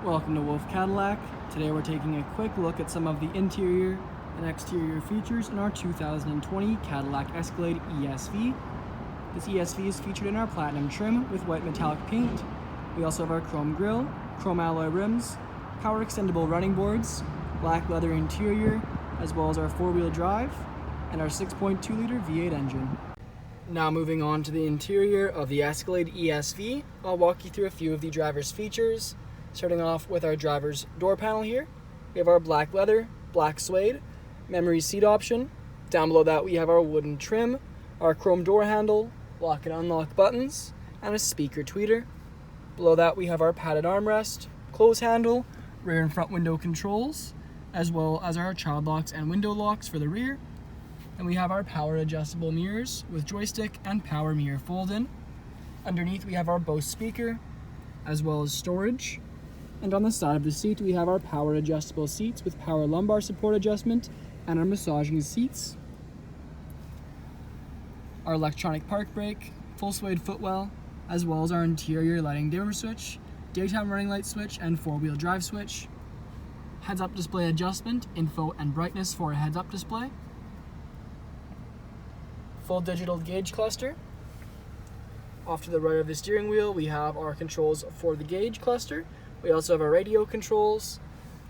Welcome to Wolfe Cadillac. Today we're taking a quick look at some of the interior and exterior features in our 2020 Cadillac Escalade ESV. This ESV is featured in our platinum trim with white metallic paint. We also have our chrome grille, chrome alloy rims, power extendable running boards, black leather interior, as well as our four-wheel drive, and our 6.2-liter V8 engine. Now moving on to the interior of the Escalade ESV, I'll walk you through a few of the driver's features. Starting off with our driver's door panel here, we have our black leather, black suede, memory seat option. Down below that we have our wooden trim, our chrome door handle, lock and unlock buttons, and a speaker tweeter. Below that we have our padded armrest, close handle, rear and front window controls, as well as our child locks and window locks for the rear. And we have our power adjustable mirrors with joystick and power mirror fold-in. Underneath we have our Bose speaker, as well as storage. And on the side of the seat, we have our power adjustable seats with power lumbar support adjustment and our massaging seats. Our electronic park brake, full suede footwell, as well as our interior lighting dimmer switch, daytime running light switch, and four-wheel drive switch. Heads-up display adjustment, info and brightness for a heads-up display. Full digital gauge cluster. Off to the right of the steering wheel, we have our controls for the gauge cluster. We also have our radio controls,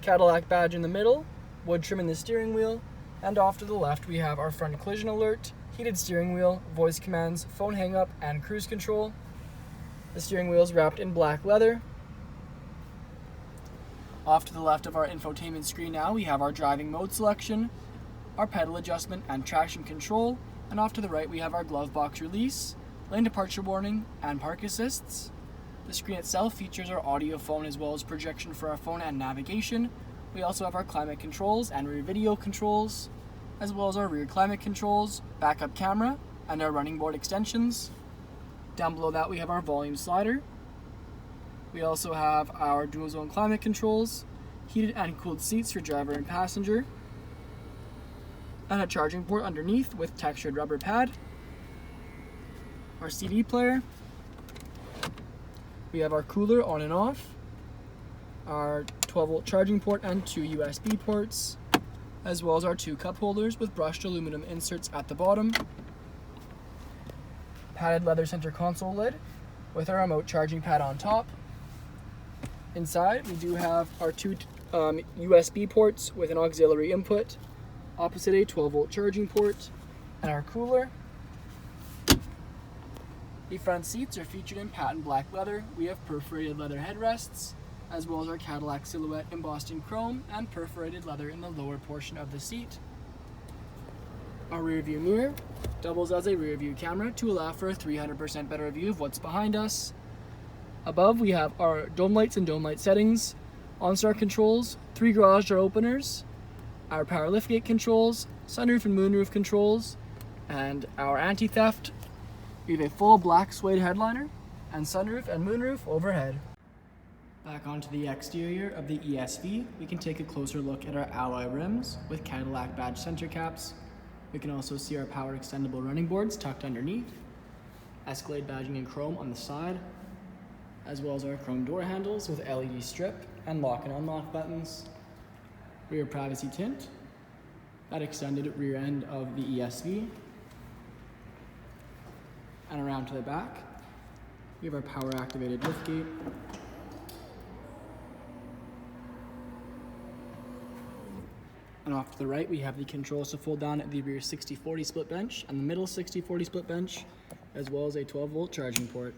Cadillac badge in the middle, wood trim in the steering wheel, and off to the left we have our front collision alert, heated steering wheel, voice commands, phone hang-up, and cruise control. The steering wheel is wrapped in black leather. Off to the left of our infotainment screen now, we have our driving mode selection, our pedal adjustment and traction control, and off to the right we have our glove box release, lane departure warning, and park assists. The screen itself features our audio phone as well as projection for our phone and navigation. We also have our climate controls and rear video controls, as well as our rear climate controls, backup camera, and our running board extensions. Down below that we have our volume slider. We also have our dual zone climate controls, heated and cooled seats for driver and passenger, and a charging port underneath with textured rubber pad. Our CD player. We have our cooler on and off, our 12-volt charging port and two USB ports, as well as our two cup holders with brushed aluminum inserts at the bottom. Padded leather center console lid with our remote charging pad on top. Inside we do have our two USB ports with an auxiliary input, opposite a 12-volt charging port, and our cooler. The front seats are featured in patent black leather. We have perforated leather headrests, as well as our Cadillac silhouette embossed in chrome and perforated leather in the lower portion of the seat. Our rear view mirror doubles as a rear view camera to allow for a 300% better view of what's behind us. Above we have our dome lights and dome light settings, OnStar controls, 3 garage door openers, our power liftgate controls, sunroof and moonroof controls, and our anti-theft. We have a full black suede headliner and sunroof and moonroof overhead. Back onto the exterior of the ESV, we can take a closer look at our alloy rims with Cadillac badge center caps. We can also see our power extendable running boards tucked underneath, Escalade badging in chrome on the side, as well as our chrome door handles with LED strip and lock and unlock buttons, rear privacy tint, that extended rear end of the ESV, and around to the back, we have our power activated liftgate, and off to the right we have the controls to fold down the rear 60/40 split bench and the middle 60/40 split bench, as well as a 12-volt charging port.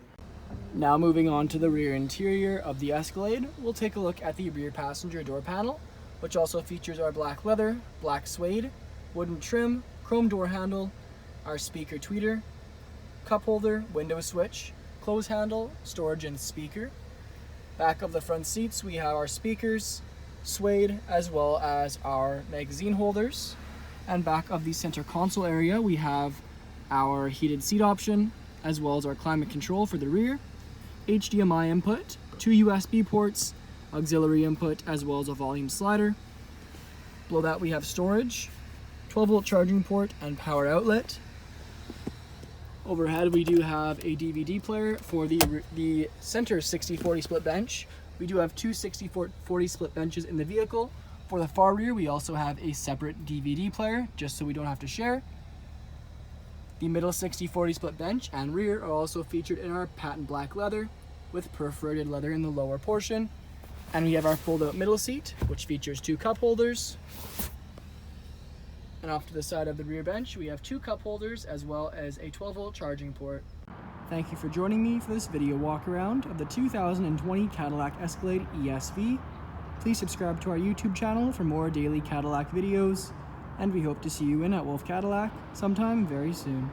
Now moving on to the rear interior of the Escalade, we'll take a look at the rear passenger door panel, which also features our black leather, black suede, wooden trim, chrome door handle, our speaker tweeter, cup holder, window switch, close handle, storage and speaker. Back of the front seats we have our speakers, suede, as well as our magazine holders. And back of the center console area we have our heated seat option, as well as our climate control for the rear, HDMI input, 2 USB ports, auxiliary input, as well as a volume slider. Below that we have storage, 12-volt charging port, and power outlet. Overhead we do have a DVD player for the center 60/40 split bench We do have two 60/40 split benches in the vehicle. For the far rear, we also have a separate DVD player, just so we don't have to share. The middle 60/40 split bench and rear are also featured in our patent black leather, with perforated leather in the lower portion. And we have our fold-out middle seat, which features two cup holders. And off to the side of the rear bench, we have two cup holders as well as a 12-volt charging port. Thank you for joining me for this video walk around of the 2020 Cadillac Escalade ESV. Please subscribe to our YouTube channel for more daily Cadillac videos, and we hope to see you in at Wolfe Cadillac sometime very soon.